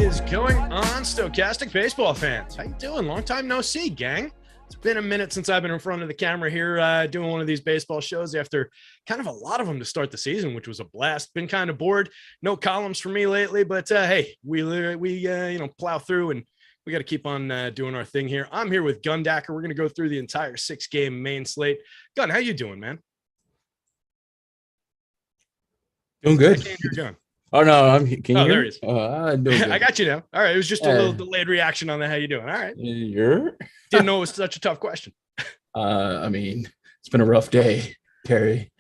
is going on, Stokastic baseball fans? How you doing? Long time no see, gang. It's been a minute since I've been in front of the camera here doing one of these baseball shows after kind of a lot of them to start the season, which was a blast. Been kind of bored. No columns for me lately, but hey, we plow through and we got to keep on doing our thing here. I'm here with Gundacker. We're going to go through the entire 6-game main slate. Gun, how you doing, man? Doing good. I can't hear Gun. Oh no, can you hear there me? he is. I got you now. All right, it was just a little delayed reaction on the how you doing. All right. Didn't know it was such a tough question. I mean, it's been a rough day, Terry.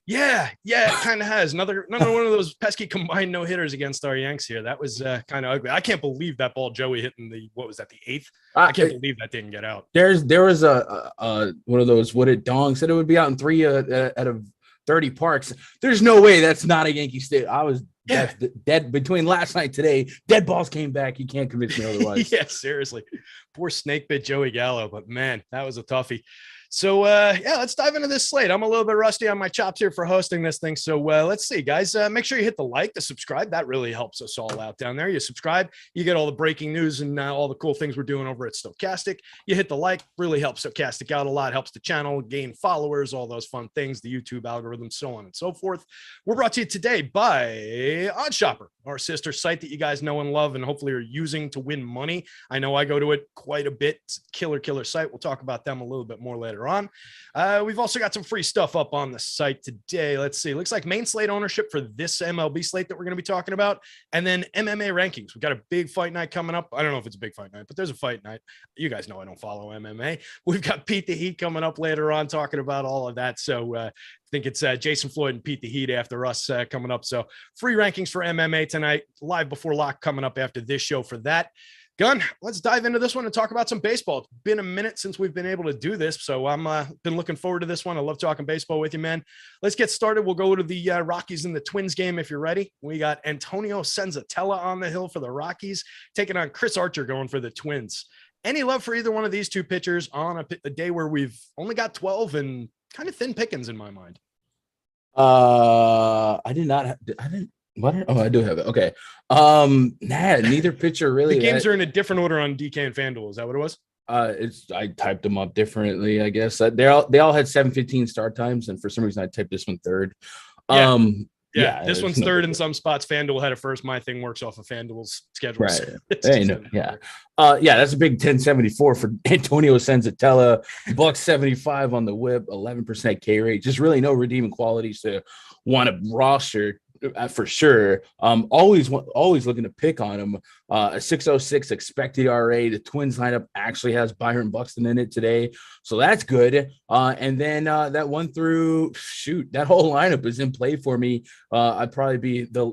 Yeah, it kind of has. Another one of those pesky combined no hitters against our Yanks here. That was kind of ugly. I can't believe that ball Joey hit in the the 8th. I can't believe that didn't get out. There was a one of those wooded dongs said it would be out in 3 out of 30 parks. There's no way that's not a Yankee State. I was dead between last night and today. Dead balls came back. You can't convince me otherwise. Yeah, seriously. Poor snake bit Joey Gallo, but man, that was a toughie. So, let's dive into this slate. I'm a little bit rusty on my chops here for hosting this thing. So let's see, guys. Make sure you hit the like, the subscribe. That really helps us all out down there. You subscribe, you get all the breaking news and all the cool things we're doing over at Stokastic. You hit the like, really helps Stokastic out a lot, helps the channel gain followers, all those fun things, the YouTube algorithm, so on and so forth. We're brought to you today by OddsShopper, our sister site that you guys know and love and hopefully are using to win money. I know I go to it quite a bit. It's a killer site. We'll talk about them a little bit more later on. We've also got some free stuff up on the site today. Let's see. Looks like main slate ownership for this MLB slate that we're going to be talking about. And then MMA rankings. We've got a big fight night coming up. I don't know if it's a big fight night, but there's a fight night. You guys know I don't follow MMA. We've got Pete the Heat coming up later on talking about all of that. So I think it's Jason Floyd and Pete the Heat after us coming up. So free rankings for MMA tonight. Live before lock coming up after this show for that. Gun, let's dive into this one and talk about some baseball. It's been a minute since we've been able to do this, so I'm been looking forward to this one. I love talking baseball with you, man. Let's get started. We'll go to the Rockies and the Twins game if you're ready. We got Antonio Senzatella on the hill for the Rockies, taking on Chris Archer going for the Twins. Any love for either one of these two pitchers on a day where we've only got 12 and kind of thin pickings in my mind? I didn't. What? Oh, I do have it. Okay. Neither pitcher really. The games are in a different order on DK and FanDuel. Is that what it was? I typed them up differently, I guess. They all had 7:15 start times, and for some reason I typed this one third. Yeah, this one's third in some spots. FanDuel had it first. My thing works off of FanDuel's schedule. Right. That's a big 1074 for Antonio Senzatella. $175 on the whip, 11% K rate. Just really no redeeming qualities to want to roster. For sure. Always looking to pick on him. A 6.06 expected ERA. The Twins lineup actually has Byron Buxton in it today, so that's good. And then that one through that whole lineup is in play for me. I'd probably be the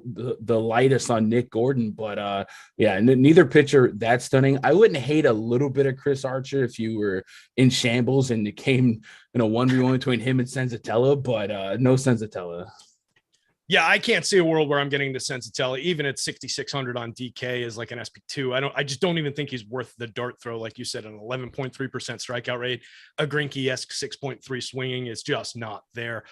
lightest on Nick Gordon, but neither pitcher that stunning. I wouldn't hate a little bit of Chris Archer if you were in shambles and it came in a 1v1 between him and Senzatella, but no Senzatella. Yeah, I can't see a world where I'm getting the Senzatella, even at 6,600 on DK as like an SP2. I just don't even think he's worth the dart throw. Like you said, an 11.3% strikeout rate, a Greinke-esque 6.3 swinging is just not there.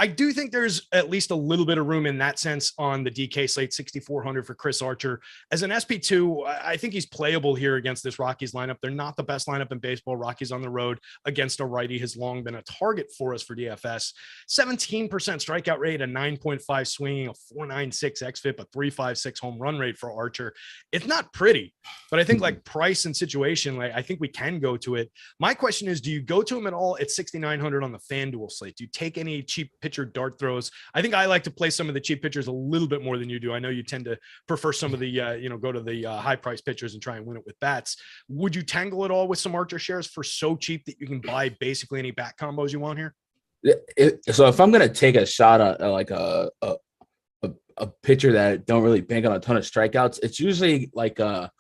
I do think there's at least a little bit of room in that sense on the DK slate, 6,400 for Chris Archer. As an SP2, I think he's playable here against this Rockies lineup. They're not the best lineup in baseball. Rockies on the road against a righty has long been a target for us for DFS. 17% strikeout rate, a 9.5 swinging, a 4.96 xFIP, a 3.56 home run rate for Archer. It's not pretty, but I think like price and situation, like I think we can go to it. My question is, do you go to him at all at 6,900 on the FanDuel slate? Do you take any cheap pitcher dart throws? I think I like to play some of the cheap pitchers a little bit more than you do. I know you tend to prefer some of the, go to the high price pitchers and try and win it with bats. Would you tangle it all with some Archer shares for so cheap that you can buy basically any bat combos you want here? So if I'm going to take a shot at like a pitcher that don't really bank on a ton of strikeouts, it's usually like a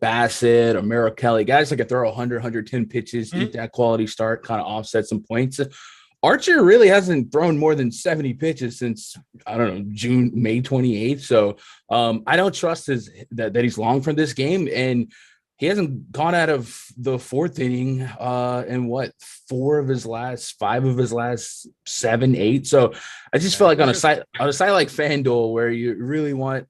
Bassett or Merrill Kelly, guys that can throw 100, 110 pitches, eat that quality start, kind of offset some points. Archer really hasn't thrown more than 70 pitches since, May 28th. So I don't trust that he's long for this game. And he hasn't gone out of the fourth inning in 5 of his last 7, 8. So I just feel like on a site like FanDuel, where you really want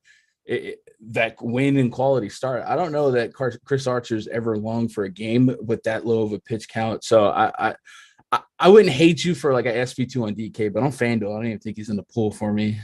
that win and quality start. I don't know that Chris Archer's ever long for a game with that low of a pitch count. So I wouldn't hate you for like a SP2 on DK, but on FanDuel, I don't even think he's in the pool for me.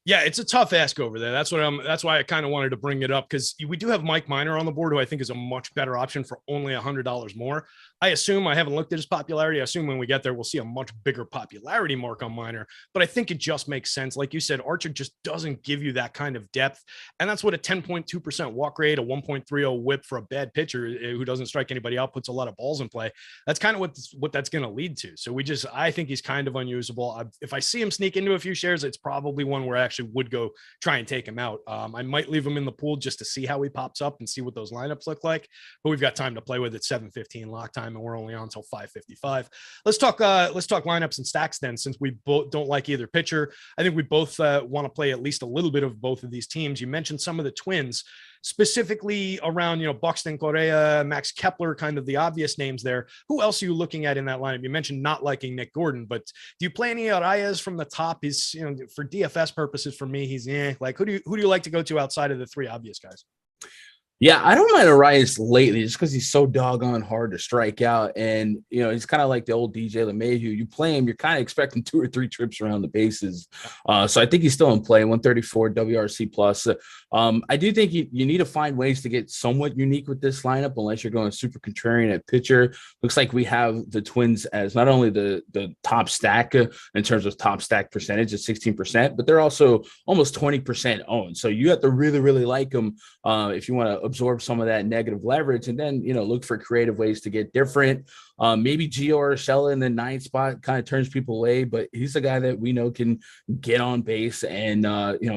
Yeah, it's a tough ask over there. That's why I kind of wanted to bring it up, because we do have Mike Minor on the board, who I think is a much better option for only $100 more. I haven't looked at his popularity. I assume when we get there, we'll see a much bigger popularity mark on Minor, but I think it just makes sense. Like you said, Archer just doesn't give you that kind of depth. And that's what a 10.2% walk rate, a 1.30 whip for a bad pitcher who doesn't strike anybody out, puts a lot of balls in play. That's kind of what that's going to lead to. So I think he's kind of unusable. If I see him sneak into a few shares, it's probably one where I actually would go try and take him out. I might leave him in the pool just to see how he pops up and see what those lineups look like, but we've got time to play with it. 7:15 lock time, and we're only on until 5:55. Let's talk lineups and stacks then, since we both don't like either pitcher. I think we both want to play at least a little bit of both of these teams. You mentioned some of the Twins, specifically around, Buxton, Correa, Max Kepler, kind of the obvious names there. Who else are you looking at in that lineup? You mentioned not liking Nick Gordon, but do you play any Arias from the top? He's, for DFS purposes, for me, he's like, who do you like to go to outside of the three obvious guys? Yeah, I don't mind Arias lately just because he's so doggone hard to strike out. And, he's kind of like the old DJ LeMahieu. You play him, you're kind of expecting 2 or 3 trips around the bases. So I think he's still in play, 134 WRC plus. I do think you need to find ways to get somewhat unique with this lineup, unless you're going super contrarian at pitcher. Looks like we have the Twins as not only the top stack in terms of top stack percentage at 16%, but they're also almost 20% owned. So you have to really, really like them if you want to absorb some of that negative leverage, and then look for creative ways to get different. Maybe Gio Urshela in the 9th spot kind of turns people away, but he's a guy that we know can get on base and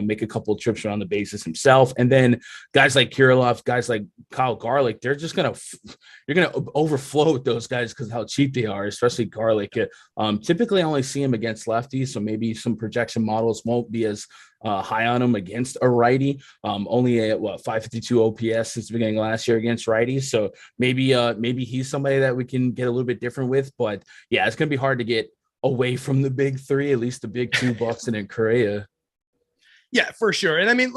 make a couple of trips around the bases himself. And then guys like Kirilloff, guys like Kyle Garlick, you're gonna overflow with those guys because of how cheap they are, especially Garlick. Typically I only see him against lefties, so maybe some projection models won't be as high on him against a righty. Only at 552 OPS since the beginning of last year against righties. So maybe he's somebody that we can get a little bit different with. But yeah, it's gonna be hard to get away from the big three, at least the big two, Buxton and Correa. Yeah, for sure. And I mean,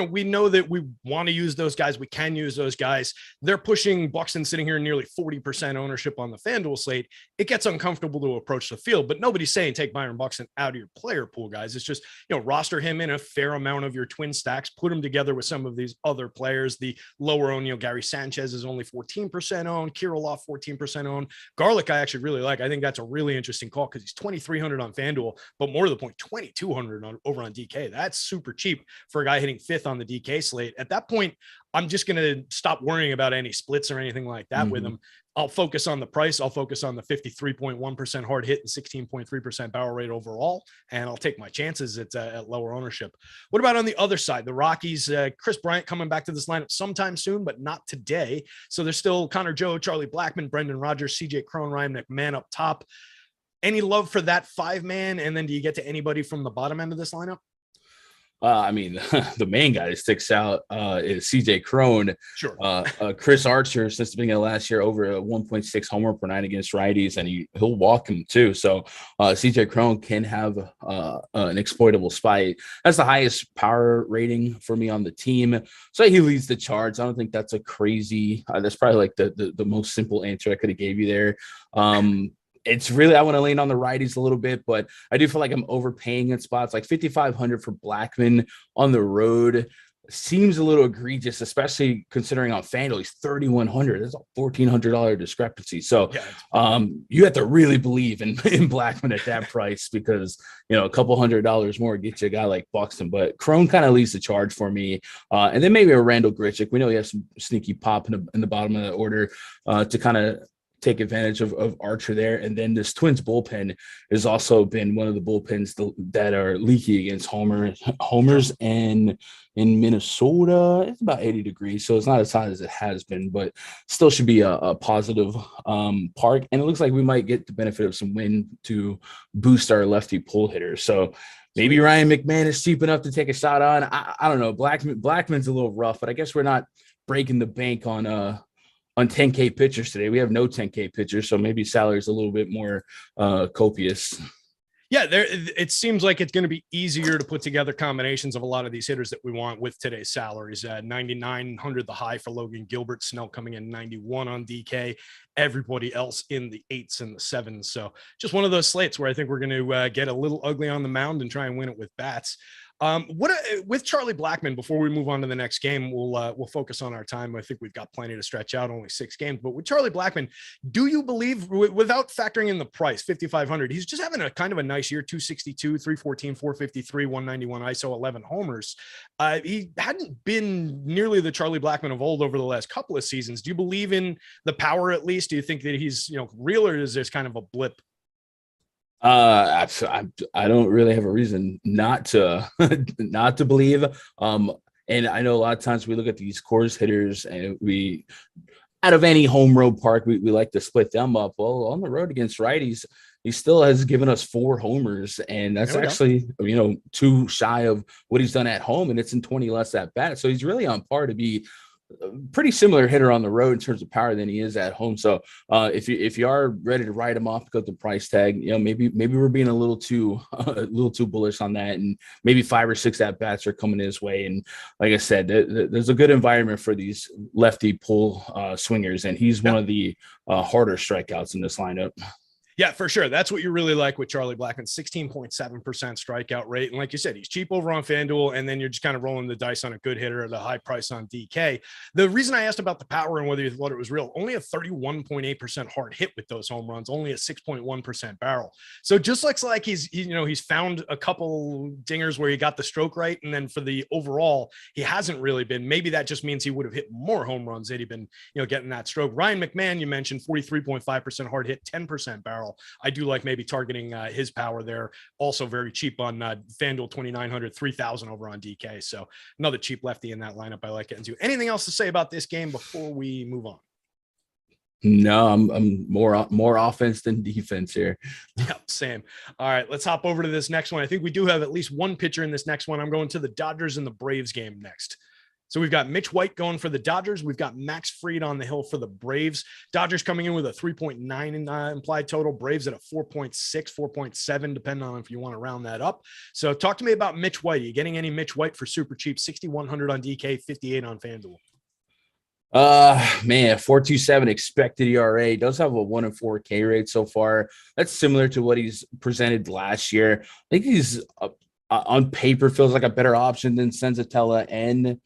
we know that we want to use those guys. We can use those guys. They're pushing Buxton sitting here nearly 40% ownership on the FanDuel slate. It gets uncomfortable to approach the field, but nobody's saying take Byron Buxton out of your player pool, guys. It's just, roster him in a fair amount of your twin stacks, put him together with some of these other players. The lower owned, Gary Sanchez is only 14% owned, Kirilloff 14% owned. Garlic, I actually really like. I think that's a really interesting call because he's 2,300 on FanDuel, but more to the point, 2,200 over on DK. That's super cheap for a guy hitting 5th on the DK slate. At that point, I'm just going to stop worrying about any splits or anything like that with him. I'll focus on the price. I'll focus on the 53.1% hard hit and 16.3% barrel rate overall, and I'll take my chances at lower ownership. What about on the other side? The Rockies, Chris Bryant coming back to this lineup sometime soon, but not today. So there's still Connor Joe, Charlie Blackmon, Brendan Rodgers, CJ Cron, Ryan McMahon up top. Any love for that 5-man? And then do you get to anybody from the bottom end of this lineup? The main guy that sticks out is CJ Cron. Sure. Chris Archer, since the beginning of last year, over a 1.6 homer per night against righties, and he'll walk him too. So CJ Cron can have an exploitable spot. That's the highest power rating for me on the team. So he leads the charts. I don't think that's a crazy. That's probably like the most simple answer I could have gave you there. It's really, I want to lean on the righties a little bit, but I do feel like I'm overpaying in spots. Like 5,500 for Blackmon on the road seems a little egregious, especially considering on FanDuel he's 3,100. That's a $1,400 discrepancy. So you have to really believe in Blackmon at that price, because a couple $100 more gets you a guy like Buxton. But Cron kind of leads the charge for me, and then maybe a Randall Grichuk. We know he has some sneaky pop in the bottom of the order to kind of take advantage of Archer there. And then this Twins bullpen has also been one of the bullpens that are leaky against homers, and in Minnesota it's about 80 degrees, so it's not as hot as it has been, but still should be a positive park. And it looks like we might get the benefit of some wind to boost our lefty pull hitters. So maybe Ryan McMahon is cheap enough to take a shot on. I don't know. Blackman's a little rough, but I guess we're not breaking the bank on 10K pitchers today. We have no 10K pitchers, so maybe salary is a little bit more copious. Yeah, it seems like it's going to be easier to put together combinations of a lot of these hitters that we want with today's salaries. 9,900 the high for Logan Gilbert, Snell coming in 91 on DK, everybody else in the 8s and the 7s. So just one of those slates where I think we're going to get a little ugly on the mound and try and win it with bats. With Charlie Blackmon, before we move on to the next game, we'll focus on our time. I think we've got plenty to stretch out, only 6 games. But with Charlie Blackmon, do you believe, without factoring in the price, 5,500, he's just having a kind of a nice year, 262, 314, 453, 191 ISO, 11 homers. He hadn't been nearly the Charlie Blackmon of old over the last couple of seasons. Do you believe in the power at least? Do you think that he's real, or is this kind of a blip? I don't really have a reason not to not to believe. And I know a lot of times we look at these course hitters and we, out of any home road park, we like to split them up. Well, on the road against righties, he still has given us 4 homers, and that's actually 2 shy of what he's done at home, and it's in 20 less at bat. So he's really on par to be pretty similar hitter on the road in terms of power than he is at home. So if you are ready to write him off because of the price tag, maybe we're being a little too bullish on that, and maybe 5 or 6 at bats are coming his way. And like I said, there's a good environment for these lefty pull swingers, and he's one of the harder strikeouts in this lineup. Yeah, for sure. That's what you really like with Charlie Blackmon, 16.7% strikeout rate. And like you said, he's cheap over on FanDuel, and then you're just kind of rolling the dice on a good hitter at a high price on DK. The reason I asked about the power and whether you thought it was real, only a 31.8% hard hit with those home runs, only a 6.1% barrel. So just looks like he's found a couple dingers where he got the stroke right. And then for the overall, he hasn't really been. Maybe that just means he would have hit more home runs had he been, getting that stroke. Ryan McMahon, you mentioned 43.5% hard hit, 10% barrel. I do like maybe targeting his power there. Also very cheap on FanDuel, 2,900, 3,000 over on DK. So another cheap lefty in that lineup I like getting to. Anything else to say about this game before we move on? No, I'm more offense than defense here. Yeah, same. All right, let's hop over to this next one. I think we do have at least one pitcher in this next one. I'm going to the Dodgers and the Braves game next. So we've got Mitch White going for the Dodgers. We've got Max Fried on the hill for the Braves. Dodgers coming in with a 3.9 in implied total. Braves at a 4.6, 4.7, depending on if you want to round that up. So talk to me about Mitch White. Are you getting any Mitch White for super cheap? 6,100 on DK, 58 on FanDuel. Man, 4.27 expected ERA, does have a 1.4 K rate so far. That's similar to what he's presented last year. I think he's on paper feels like a better option than Senzatella and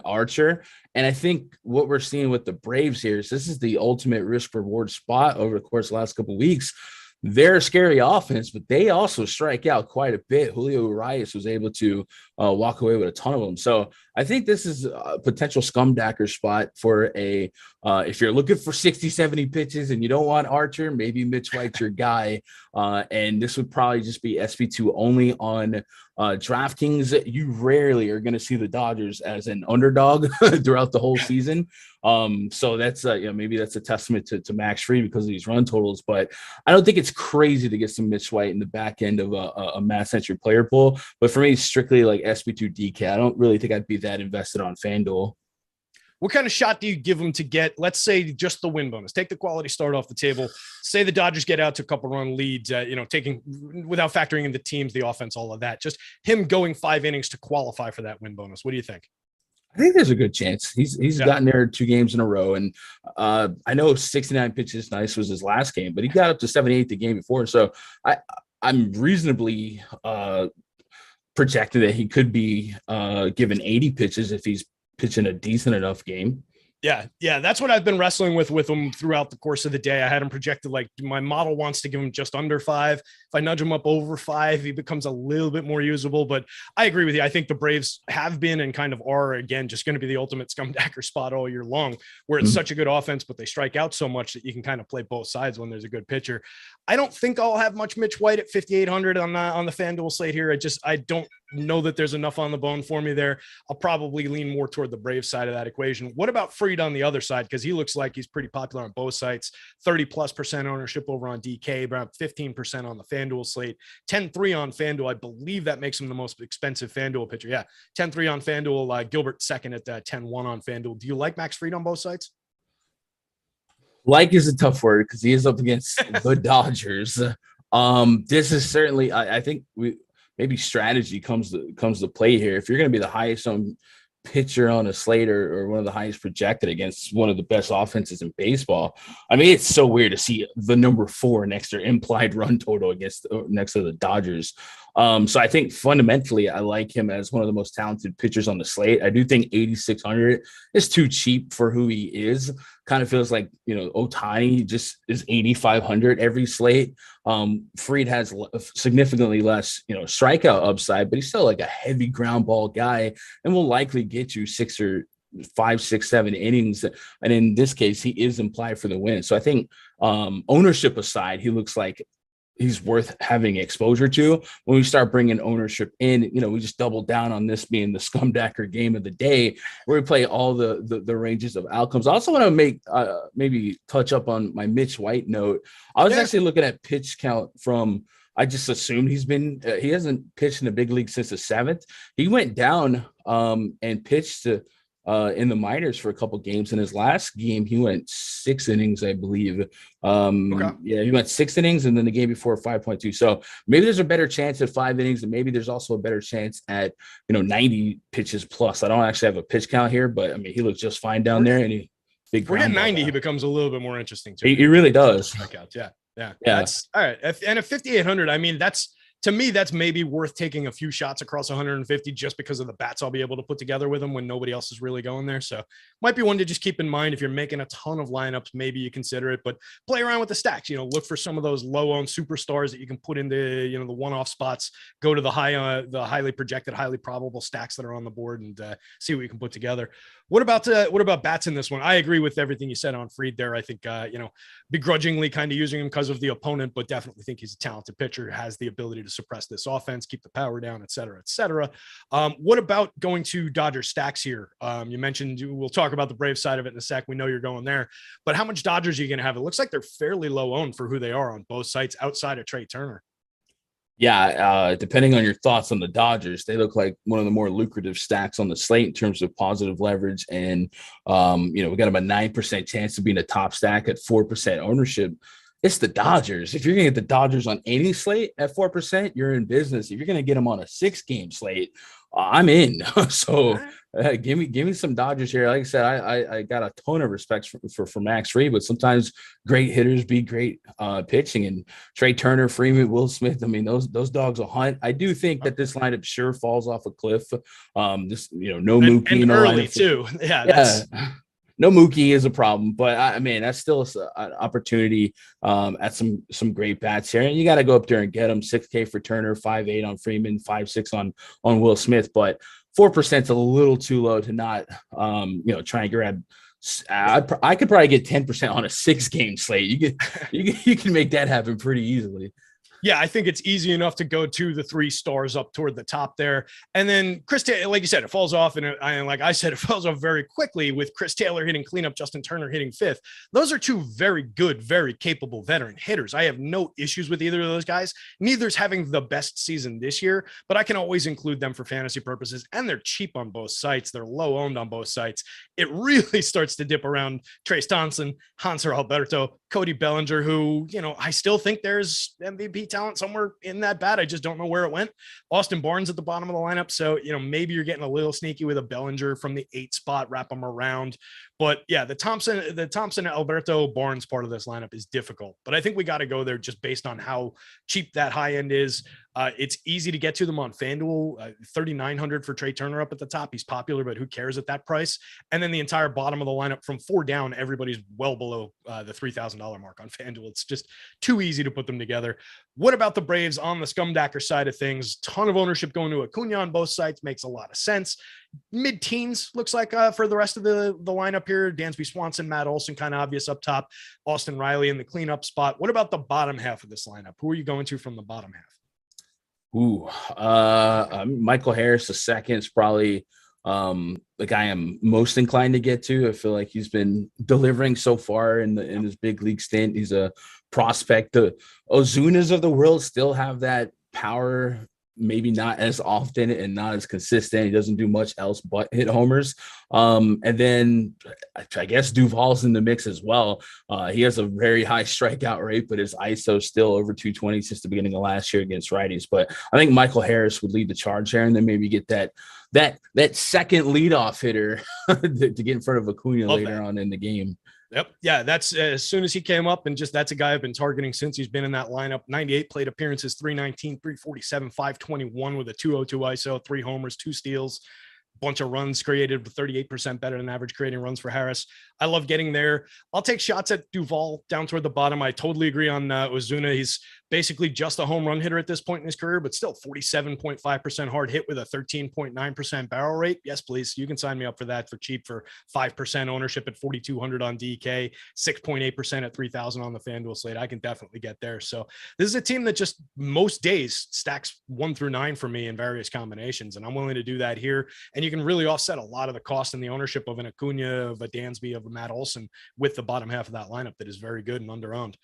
Archer. And I think what we're seeing with the Braves here is this is the ultimate risk reward spot over the course of the last couple of weeks. They're a scary offense, but they also strike out quite a bit. Julio Urias was able to walk away with a ton of them. So I think this is a potential Gundacker spot for if you're looking for 60, 70 pitches and you don't want Archer, maybe Mitch White's your guy. And this would probably just be SP2 only on DraftKings. You rarely are going to see the Dodgers as an underdog throughout the whole season. So that's maybe that's a testament to Max Fried because of these run totals, but I don't think it's crazy to get some Mitch White in the back end of a mass century player pool. But for me, strictly like SP2 DK, I don't really think I'd be that invested on FanDuel. What kind of shot do you give them to get, let's say, just the win bonus? Take the quality start off the table. Say the Dodgers get out to a couple run leads, taking without factoring in the teams, the offense, all of that. Just him going 5 innings to qualify for that win bonus. What do you think? I think there's a good chance. He's gotten there 2 games in a row. And I know 69 pitches nice was his last game, but he got up to 78 the game before. So I'm reasonably projected that he could be given 80 pitches if he's pitching a decent enough game. Yeah. That's what I've been wrestling with him throughout the course of the day. I had him projected, like my model wants to give him just under 5. If I nudge him up over 5, he becomes a little bit more usable, but I agree with you. I think the Braves have been and kind of are, again, just going to be the ultimate Gundacker spot all year long, where it's such a good offense, but they strike out so much that you can kind of play both sides when there's a good pitcher. I don't think I'll have much Mitch White at 5,800 on the FanDuel slate here. I don't know that there's enough on the bone for me there. I'll probably lean more toward the Braves side of that equation. What about Fried on the other side? Because he looks like he's pretty popular on both sites. 30+% ownership over on DK, about 15% on the FanDuel slate. 10-3 on FanDuel. I believe that makes him the most expensive FanDuel pitcher. Yeah, 10-3 on FanDuel. Gilbert second at 10-1 on FanDuel. Do you like Max Fried on both sides? Like is a tough word because he is up against the Dodgers. This is certainly, I think maybe strategy comes to play here. If you're going to be the highest owned pitcher on a slate or one of the highest projected against one of the best offenses in baseball, I mean, it's so weird to see the number 4 next to implied run total next to the Dodgers. So I think fundamentally, I like him as one of the most talented pitchers on the slate. I do think 8,600 is too cheap for who he is. Kind of feels like, Ohtani just is 8,500 every slate. Fried has significantly less, strikeout upside, but he's still like a heavy ground ball guy and will likely get you 5, 6, 7 innings. And in this case, he is implied for the win. So I think ownership aside, he looks like he's worth having exposure to. When we start bringing ownership in, we just double down on this being the Scumdacker game of the day, where we play all the ranges of outcomes. I also want to make maybe touch up on my Mitch White note. I was actually looking at pitch count I just assumed he hasn't pitched in the big league since the 7th. He went down and pitched in the minors for a couple games. In his last game, he went 6 innings, I believe. Yeah, he went 6 innings, and then the game before 5.2. So maybe there's a better chance at 5 innings, and maybe there's also a better chance at 90 pitches plus. I don't actually have a pitch count here, but I mean, he looks just fine down there, and we're getting 90. He becomes a little bit more interesting too. He really does. Yeah. That's all right. And at 5,800, I mean, to me, that's maybe worth taking a few shots across 150 just because of the bats I'll be able to put together with them when nobody else is really going there. So might be one to just keep in mind. If you're making a ton of lineups, maybe you consider it, but play around with the stacks, look for some of those low owned superstars that you can put into, the one-off spots, go to the highly projected, highly probable stacks that are on the board and see what you can put together. What about bats in this one? I agree with everything you said on Fried there. I think, begrudgingly kind of using him because of the opponent, but definitely think he's a talented pitcher, has the ability to suppress this offense, keep the power down, et cetera, et cetera. What about going to Dodger stacks here? You mentioned we'll talk about the Brave side of it in a sec. We know you're going there, but how much Dodgers are you going to have? It looks like they're fairly low owned for who they are on both sites outside of Trey Turner. Yeah, depending on your thoughts on the Dodgers, they look like one of the more lucrative stacks on the slate in terms of positive leverage. And, we got them a 9% chance of being a top stack at 4% ownership. It's the Dodgers. If you're going to get the Dodgers on any slate at 4%, you're in business. If you're going to get them on a 6-game slate, I'm in. So give me some Dodgers here. Like I said, I got a ton of respect for Max Fried, but sometimes great hitters be great pitching. And Trey Turner, Freeman, Will Smith, I mean, those dogs will hunt. I do think that this lineup sure falls off a cliff. No Mookie. And early too. Yeah. No Mookie is a problem, but I mean, that's still an opportunity at some great bats here. And you got to go up there and get them. 6K for Turner, 5.8 on Freeman, 5.6 on Will Smith, but 4% is a little too low to not, try and grab. I could probably get 10% on a 6-game slate. You can make that happen pretty easily. Yeah, I think it's easy enough to go to the 3 stars up toward the top there. And then Chris Taylor, like you said, it falls off. And like I said, it falls off very quickly with Chris Taylor hitting cleanup, Justin Turner hitting 5th. Those are 2 very good, very capable veteran hitters. I have no issues with either of those guys. Neither's having the best season this year, but I can always include them for fantasy purposes. And they're cheap on both sites. They're low owned on both sites. It really starts to dip around Trace Thompson, Hanser Alberto, Cody Bellinger, who, I still think there's MVP talent somewhere in that bat. I just don't know where it went. Austin Barnes at the bottom of the lineup. So, maybe you're getting a little sneaky with a Bellinger from the 8 spot, wrap them around. But yeah, the Thompson Alberto Barnes part of this lineup is difficult, but I think we got to go there just based on how cheap that high end is. It's easy to get to them on FanDuel, 3,900 for Trey Turner up at the top. He's popular, but who cares at that price? And then the entire bottom of the lineup from 4 down, everybody's well below the $3,000 mark on FanDuel. It's just too easy to put them together. What about the Braves on the Scumdacker side of things? Ton of ownership going to Acuna on both sides makes a lot of sense. Mid-teens looks like for the rest of the lineup here. Dansby Swanson, Matt Olson, kind of obvious up top. Austin Riley in the cleanup spot. What about the bottom half of this lineup? Who are you going to from the bottom half? Michael Harris, the second, is probably the guy I'm most inclined to get to. I feel like he's been delivering so far in his big league stint. He's a prospect. The Ozunas of the world still have that power maybe not as often and not as consistent. He doesn't do much else but hit homers. And then I guess Duvall's in the mix as well. He has a very high strikeout rate, but his ISO still over 220 since the beginning of last year against righties. But I think Michael Harris would lead the charge there, and then maybe get that second leadoff hitter to get in front of Acuna later on in the game. Yep. Yeah. That's as soon as he came up, and just that's a guy I've been targeting since he's been in that lineup. 98 plate appearances, 319, 347, 521 with a 202 ISO, 3 homers, 2 steals, bunch of runs created, 38% better than average creating runs for Harris. I love getting there. I'll take shots at Duvall down toward the bottom. I totally agree on Ozuna. He's basically just a home run hitter at this point in his career, but still 47.5% hard hit with a 13.9% barrel rate. Yes, please. You can sign me up for that for cheap for 5% ownership at 4,200 on DK, 6.8% at 3,000 on the FanDuel slate. I can definitely get there. So this is a team that just most days stacks 1 through 9 for me in various combinations. And I'm willing to do that here. And you can really offset a lot of the cost and the ownership of an Acuna, of a Dansby, of a Matt Olson with the bottom half of that lineup that is very good and underowned.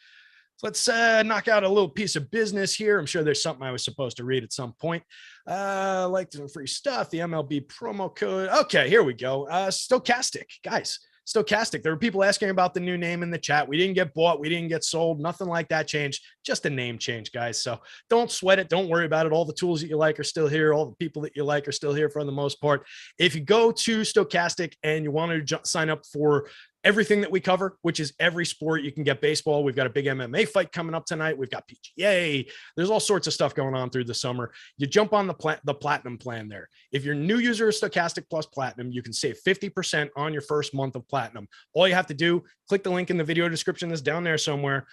So let's knock out a little piece of business here. I'm sure there's something I was supposed to read at some point. Like some free stuff, the MLB promo code. Okay, here we go. Stokastic, guys. Stokastic. There were people asking about the new name in the chat. We didn't get bought. We didn't get sold. Nothing like that changed. Just a name change, guys. So don't sweat it. Don't worry about it. All the tools that you like are still here. All the people that you like are still here for the most part. If you go to Stokastic and you want to sign up for everything that we cover, which is every sport, you can get baseball. We've got a big MMA fight coming up tonight. We've got PGA. There's all sorts of stuff going on through the summer. You jump on the platinum plan there. If you're a new user of Stokastic Plus Platinum, you can save 50% on your first month of platinum. All you have to do, click the link in the video description that's down there somewhere.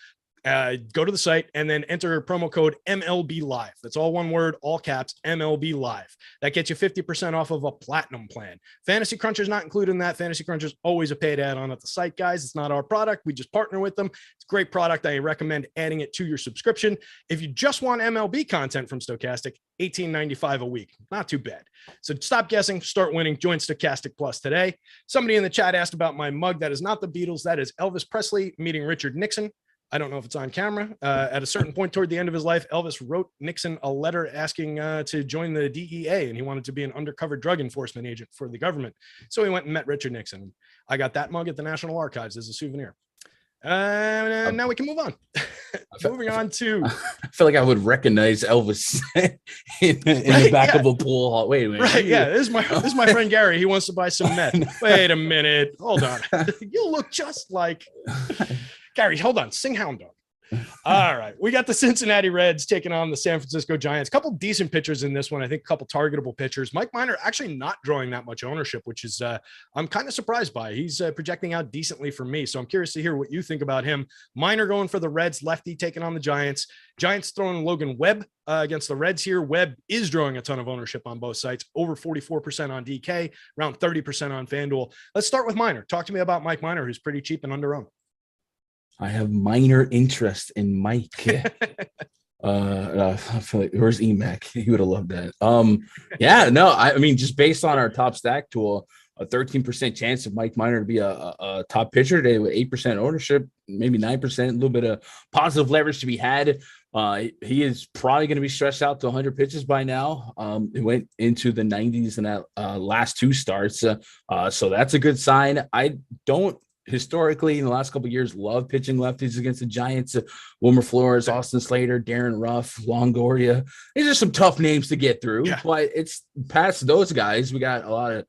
Go to the site and then enter promo code MLB Live. That's all one word, all caps, MLB Live. That gets you 50% off of a platinum plan. Fantasy Cruncher's not included in that. Fantasy Cruncher's always a paid add-on at the site, guys. It's not our product. We just partner with them. It's a great product. I recommend adding it to your subscription. If you just want MLB content from Stokastic, $18.95 a week. Not too bad. So stop guessing, start winning. Join Stokastic Plus today. Somebody in the chat asked about my mug. That is not the Beatles. That is Elvis Presley meeting Richard Nixon. I don't know if it's on camera. At a certain point toward the end of his life, Elvis wrote Nixon a letter asking to join the DEA, and he wanted to be an undercover drug enforcement agent for the government. So he went and met Richard Nixon. I got that mug at the National Archives as a souvenir. Now we can move on. Moving on to. I feel like I would recognize Elvis in the back of a pool hall. Wait a minute. Right. Yeah. This is my friend Gary. He wants to buy some meth. Wait a minute. Hold on. You look just like. Gary, hold on. Sing Hound Dog. All right. We got the Cincinnati Reds taking on the San Francisco Giants. A couple decent pitchers in this one. I think a couple targetable pitchers. Mike Minor actually not drawing that much ownership, which is I'm kind of surprised by. He's projecting out decently for me. So I'm curious to hear what you think about him. Minor going for the Reds, lefty taking on the Giants. Giants throwing Logan Webb against the Reds here. Webb is drawing a ton of ownership on both sites, over 44% on DK, around 30% on FanDuel. Let's start with Minor. Talk to me about Mike Minor, who's pretty cheap and underowned. I have minor interest in Mike. I feel like where's EMAC? He would have loved that. I mean, just based on our top stack tool, a 13% chance of Mike Minor to be a top pitcher today with 8% ownership, maybe 9%, a little bit of positive leverage to be had. He is probably going to be stretched out to 100 pitches by now. He went into the 90s in that last 2 starts. So that's a good sign. I don't historically in the last couple of years love pitching lefties against the Giants. Wilmer Flores, Austin Slater, Darren Ruff, Longoria. These are some tough names to get through, but it's past those guys. We got a lot of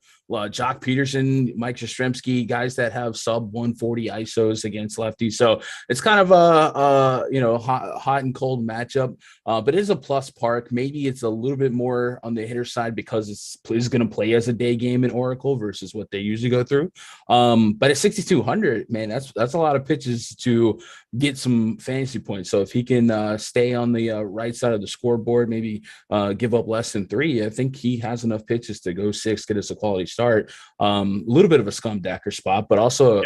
Jock Peterson, Mike Yastrzemski, guys that have sub 140 ISOs against lefties. So it's kind of a hot and cold matchup, but it is a plus park. Maybe it's a little bit more on the hitter side because it's going to play as a day game in Oracle versus what they usually go through. But at 6,200, man, that's a lot of pitches to get some fantasy points. So if he can stay on the right side of the scoreboard, maybe give up less than 3, I think he has enough pitches to go 6, get us a quality start. A little bit of a Gundacker spot, but also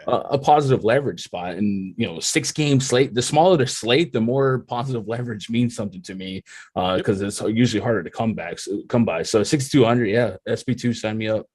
a positive leverage spot. And 6-game slate, the smaller the slate, the more positive leverage means something to me because it's usually harder to come by. So 6,200, SB2, sign me up.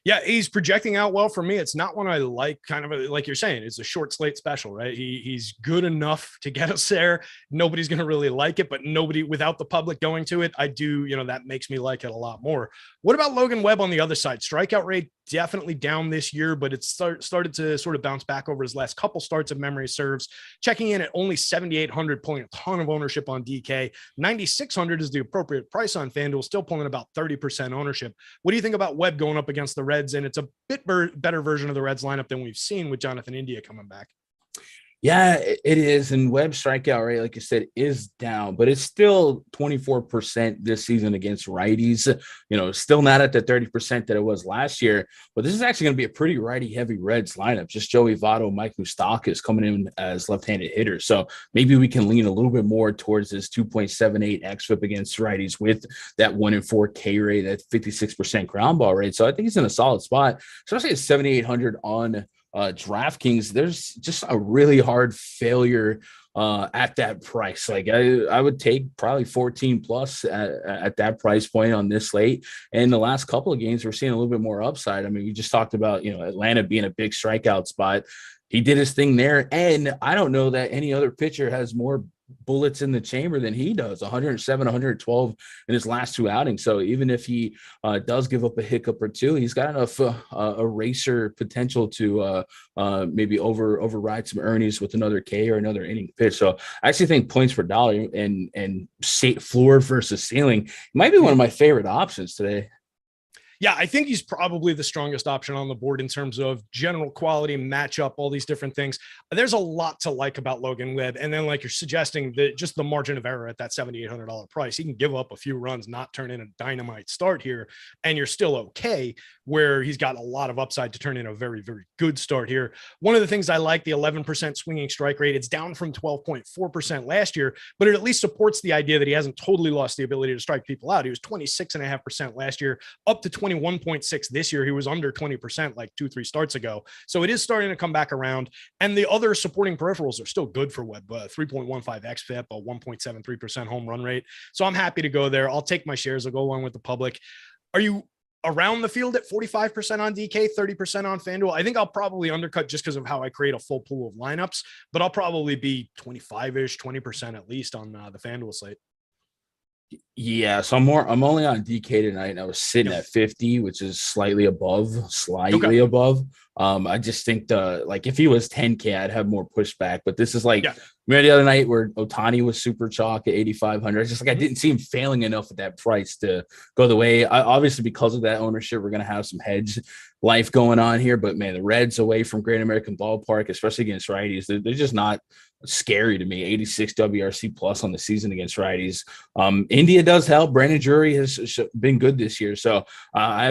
Yeah, he's projecting out well for me. It's not one I like, kind of like you're saying, it's a short slate special, right? He's good enough to get us there. Nobody's going to really like it, but nobody without the public going to it, I do, that makes me like it a lot more. What about Logan Webb on the other side? Strikeout rate definitely down this year, but it's started to sort of bounce back over his last couple starts if memory serves. Checking in at only 7,800, pulling a ton of ownership on DK. 9,600 is the appropriate price on FanDuel, still pulling about 30% ownership. What do you think about Webb going up against the Reds? And it's a bit better version of the Reds lineup than we've seen with Jonathan India coming back. Yeah, it is. And Webb's strikeout rate, like you said, is down, but it's still 24% this season against righties. Still not at the 30% that it was last year. But this is actually going to be a pretty righty-heavy Reds lineup. Just Joey Votto, Mike Moustakas coming in as left-handed hitters. So maybe we can lean a little bit more towards this 2.78 xFIP against righties with that 1-4 K rate, that 56% ground ball rate. So I think he's in a solid spot. Especially at 7,800 on DraftKings. There's just a really hard failure at that price. Like I would take probably 14 plus at that price point on this slate. And the last couple of games, we're seeing a little bit more upside. I mean, we just talked about, Atlanta being a big strikeout spot. He did his thing there. And I don't know that any other pitcher has more bullets in the chamber than he does. 107, 112 in his last two outings. So even if he does give up a hiccup or two, he's got enough eraser potential to maybe override some earnings with another K or another inning pitch. So I actually think points per dollar and floor versus ceiling might be one of my favorite options today. Yeah, I think he's probably the strongest option on the board in terms of general quality, matchup, all these different things. There's a lot to like about Logan Webb. And then, like you're suggesting, just the margin of error at that $7,800 price, he can give up a few runs, not turn in a dynamite start here, and you're still okay, where he's got a lot of upside to turn in a very, very good start here. One of the things I like, the 11% swinging strike rate, it's down from 12.4% last year, but it at least supports the idea that he hasn't totally lost the ability to strike people out. He was 26.5% last year, up to 21.6 this year. He was under 20% like 2-3 starts ago. So it is starting to come back around. And the other supporting peripherals are still good for Webb. 3.15 xFIP, a 1.73% home run rate. So I'm happy to go there. I'll take my shares. I'll go along with the public. Are you around the field at 45% on DK, 30% on FanDuel? I think I'll probably undercut just because of how I create a full pool of lineups, but I'll probably be 25-ish, 20% at least on the FanDuel slate. Yeah, so I'm only on DK tonight, and I was sitting at 50, which is slightly above. I just think if he was 10K, I'd have more pushback. But this is remember the other night where Ohtani was super chalk at 8,500. It's just I didn't see him failing enough at that price to go the way. Obviously, because of that ownership, we're gonna have some hedge life going on here. But man, the Reds away from Great American Ballpark, especially against righties, they're just not scary to me. 86 WRC plus on the season against righties. India does help. Brandon Drury has been good this year, so I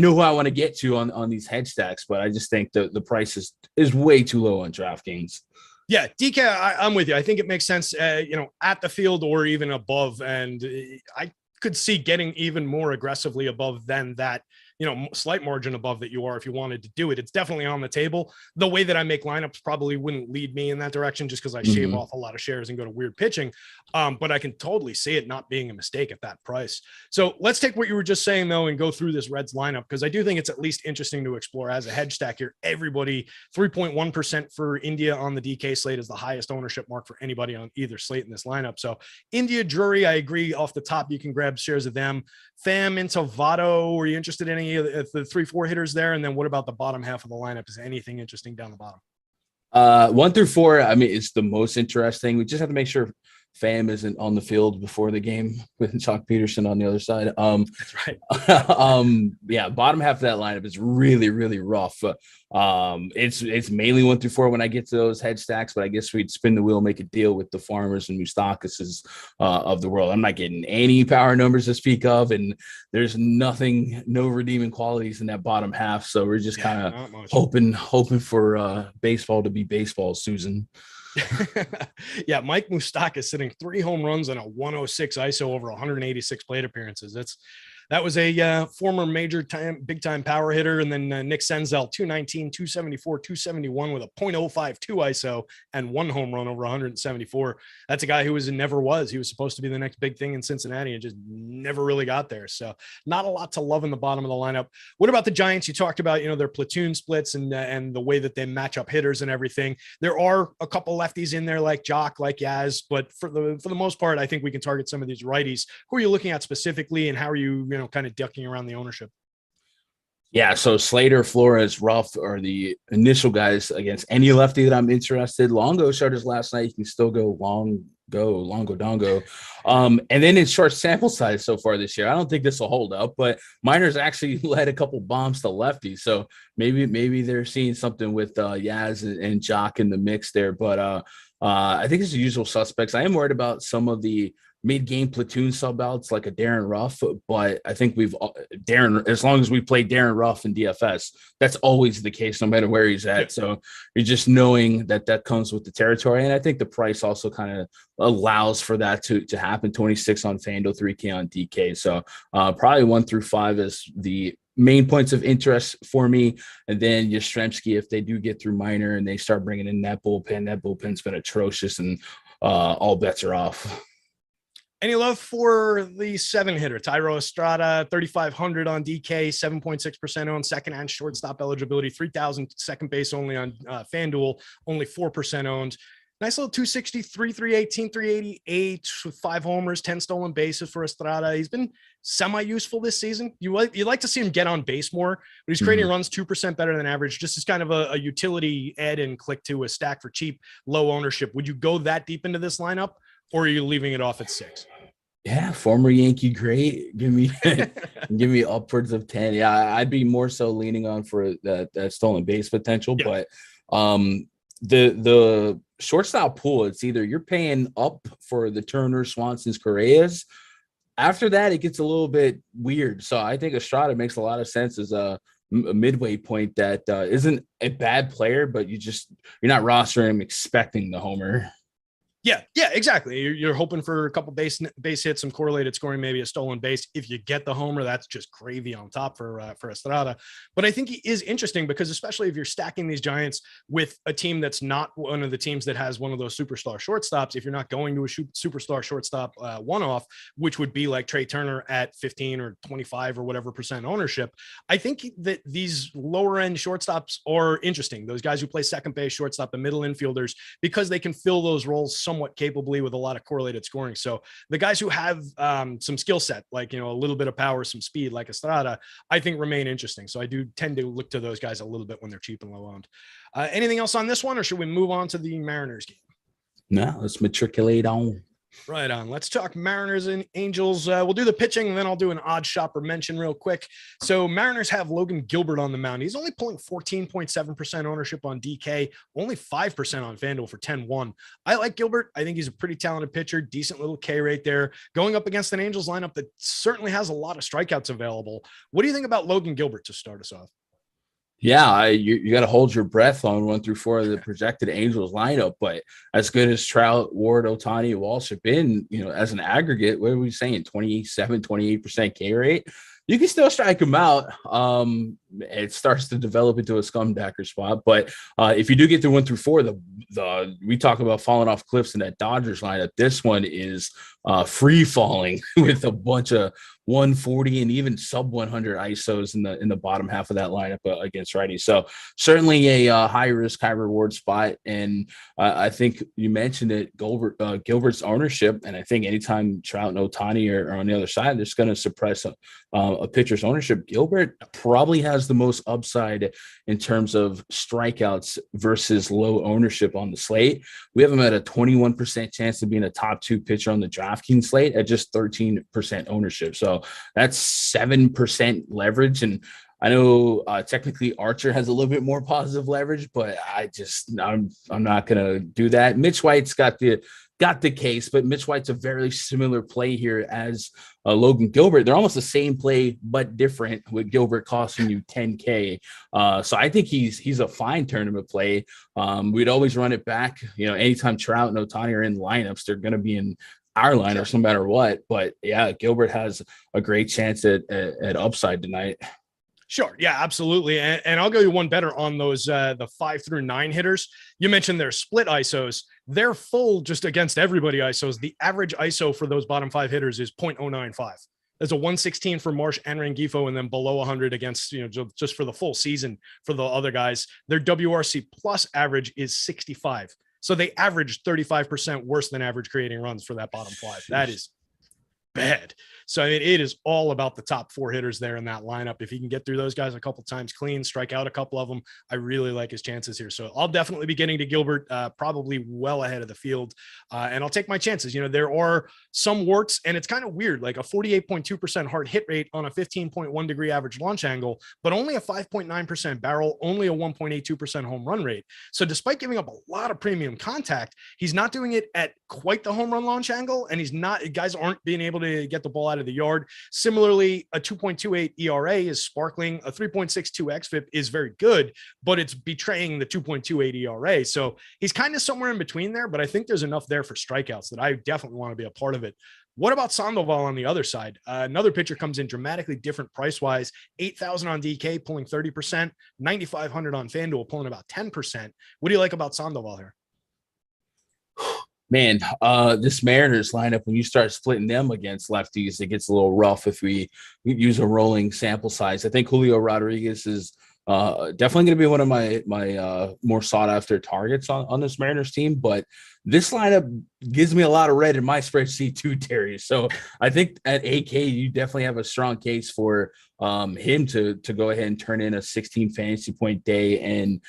know who I want to get to on these hedge stacks, but I just think the price is way too low on DraftKings. Yeah, DK, I'm with you. I think it makes sense, at the field or even above, and I could see getting even more aggressively above than that. Slight margin above that you are if you wanted to do it. It's definitely on the table. The way that I make lineups probably wouldn't lead me in that direction just because I shave off a lot of shares and go to weird pitching. But I can totally see it not being a mistake at that price. So let's take what you were just saying, though, and go through this Reds lineup, because I do think it's at least interesting to explore as a hedge stack here. Everybody, 3.1% for India on the DK slate is the highest ownership mark for anybody on either slate in this lineup. So India, Drury, I agree off the top. You can grab shares of them. Pham into Votto. Are you interested in any of the 3-4 hitters there? And then what about the bottom half of the lineup? Is anything interesting down the bottom? 1 through 4, I mean, it's the most interesting. We just have to make sure Pham isn't on the field before the game with Chalk Peterson on the other side. That's right. Yeah, bottom half of that lineup is really, really rough. It's mainly 1 through 4 when I get to those head stacks, but I guess we'd spin the wheel, make a deal with the Farmers and Moustakases of the world. I'm not getting any power numbers to speak of, and there's no redeeming qualities in that bottom half. So we're just kind of hoping for baseball to be baseball, Susan. Yeah, Mike Moustakas sitting 3 home runs and a 106 ISO over 186 plate appearances. That was a former big time power hitter. And then Nick Senzel, 219, 274, 271 with a .052 ISO and 1 home run over 174. That's a guy who never was. He was supposed to be the next big thing in Cincinnati and just never really got there. So not a lot to love in the bottom of the lineup. What about the Giants? You talked about, their platoon splits and the way that they match up hitters and everything. There are a couple lefties in there like Jock, like Yaz, but for the most part, I think we can target some of these righties. Who are you looking at specifically, and how are you, kind of ducking around the ownership? Yeah, so Slater, Flores, Ruff are the initial guys against any lefty that I'm interested. Longo started last night. You can still go Longo Dongo. And then in short sample size so far this year, I don't think this will hold up, but Miners actually led a couple bombs to lefty. So maybe they're seeing something with Yaz and Jock in the mix there. But I think it's the usual suspects. I am worried about some of the mid-game platoon sub-outs like a Darren Ruff, but I think as long as we play Darren Ruff in DFS, that's always the case no matter where he's at. So you're just knowing that comes with the territory. And I think the price also kind of allows for that to happen. 26 on FanDuel, 3K on DK. So probably 1 through 5 is the main points of interest for me. And then Yastrzemski, if they do get through Minor and they start bringing in that bullpen's been atrocious, and all bets are off. Any love for the 7-hitter, Thairo Estrada, 3,500 on DK, 7.6% owned, second and shortstop eligibility, 3,000 second base only on FanDuel, only 4% owned. Nice little 263, 318, 388 with 5 homers, 10 stolen bases for Estrada. He's been semi-useful this season. You like to see him get on base more, but he's creating runs 2% better than average. Just as kind of a utility add and click to a stack for cheap, low ownership. Would you go that deep into this lineup, or are you leaving it off at 6? Yeah, former Yankee great. Give me upwards of 10. Yeah, I'd be more so leaning on for that stolen base potential. Yeah. But the shortstop pool, it's either you're paying up for the Turner, Swanson's, Correas. After that, it gets a little bit weird. So I think Estrada makes a lot of sense as a midway point that isn't a bad player, but you're not rostering him expecting the homer. Yeah, exactly. You're hoping for a couple base hits, some correlated scoring, maybe a stolen base. If you get the homer, that's just gravy on top for Estrada. But I think he is interesting because, especially if you're stacking these Giants with a team that's not one of the teams that has one of those superstar shortstops, if you're not going to a superstar shortstop one-off, which would be like Trey Turner at 15 or 25 or whatever percent ownership, I think that these lower end shortstops are interesting. Those guys who play second base, shortstop, the middle infielders, because they can fill those roles somewhat capably with a lot of correlated scoring. So the guys who have some skill set, like, a little bit of power, some speed, like Estrada, I think remain interesting. So I do tend to look to those guys a little bit when they're cheap and low owned. Anything else on this one, or should we move on to the Mariners game? No, let's matriculate on. Right on. Let's talk Mariners and Angels. We'll do the pitching, and then I'll do an odd shopper mention real quick. So Mariners have Logan Gilbert on the mound. He's only pulling 14.7% ownership on DK, only 5% on FanDuel for 10-1. I like Gilbert. I think he's a pretty talented pitcher, decent little K rate there, going up against an Angels lineup that certainly has a lot of strikeouts available. What do you think about Logan Gilbert to start us off? Yeah, you got to hold your breath on 1 through 4 of the projected Angels lineup, but as good as Trout, Ward, Ohtani, Walsh have been, as an aggregate, what are we saying? 28% K rate. You can still strike them out. It starts to develop into a scumdacker spot. But if you do get through 1 through 4, we talk about falling off cliffs in that Dodgers lineup. This one is free falling with a bunch of 140 and even sub 100 ISOs in the bottom half of that lineup against righties. So certainly a high risk, high reward spot. And I think you mentioned it, Gilbert's ownership. And I think anytime Trout and Ohtani are on the other side, they're going to suppress a pitcher's ownership. Gilbert probably has the most upside in terms of strikeouts versus low ownership on the slate. We have him at a 21% chance of being a top 2 pitcher on the DraftKings slate at just 13% ownership. So that's 7% leverage. And I know technically Archer has a little bit more positive leverage, but I'm not going to do that. Mitch White's got the case, but Mitch White's a very similar play here as Logan Gilbert. They're almost the same play, but different, with Gilbert costing you 10K. So I think he's a fine tournament play. We'd always run it back. Anytime Trout and Ohtani are in lineups, they're going to be in our lineups no matter what. But yeah, Gilbert has a great chance at upside tonight. Sure. Yeah, absolutely. And I'll go you one better on those, the 5 through 9 hitters. You mentioned their split ISOs. They're full just against everybody ISOs. The average ISO for those bottom 5 hitters is 0.095. There's a 116 for Marsh and Rengifo, and then below 100 against, just for the full season for the other guys. Their WRC plus average is 65. So they average 35% worse than average creating runs for that bottom 5. That is bad. So I mean, it is all about the top 4 hitters there in that lineup. If he can get through those guys a couple times clean, strike out a couple of them, I really like his chances here. So I'll definitely be getting to Gilbert, probably well ahead of the field, and I'll take my chances. There are some warts, and it's kind of weird, like a 48.2% hard hit rate on a 15.1 degree average launch angle, but only a 5.9% barrel, only a 1.82% home run rate. So despite giving up a lot of premium contact, he's not doing it at quite the home run launch angle, and guys aren't being able to get the ball out of the yard. Similarly, a 2.28 ERA is sparkling. A 3.62 xFIP is very good, but it's betraying the 2.28 ERA. So he's kind of somewhere in between there, but I think there's enough there for strikeouts that I definitely want to be a part of it. What about Sandoval on the other side? Another pitcher comes in dramatically different price-wise. 8,000 on DK, pulling 30%. 9,500 on FanDuel, pulling about 10%. What do you like about Sandoval here? Man, this Mariners lineup, when you start splitting them against lefties, it gets a little rough if we use a rolling sample size. I think Julio Rodriguez is definitely going to be one of my more sought after targets on this Mariners team. But this lineup gives me a lot of red in my spreadsheet too, Terry. So I think at 8K, you definitely have a strong case for him to go ahead and turn in a 16 fantasy point day and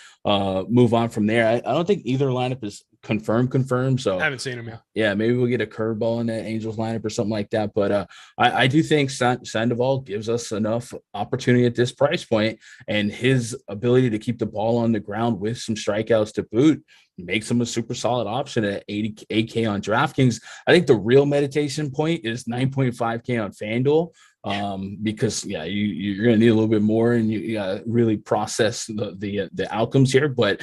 move on from there. I don't think either lineup is confirmed. So I haven't seen him yet. Yeah, maybe we'll get a curveball in that Angels lineup or something like that. But I do think Sandoval gives us enough opportunity at this price point, and his ability to keep the ball on the ground with some strikeouts to boot makes him a super solid option at 8K on DraftKings. I think the real meditation point is 9.5K on FanDuel. Because you're gonna need a little bit more, and you gotta really process the outcomes here. But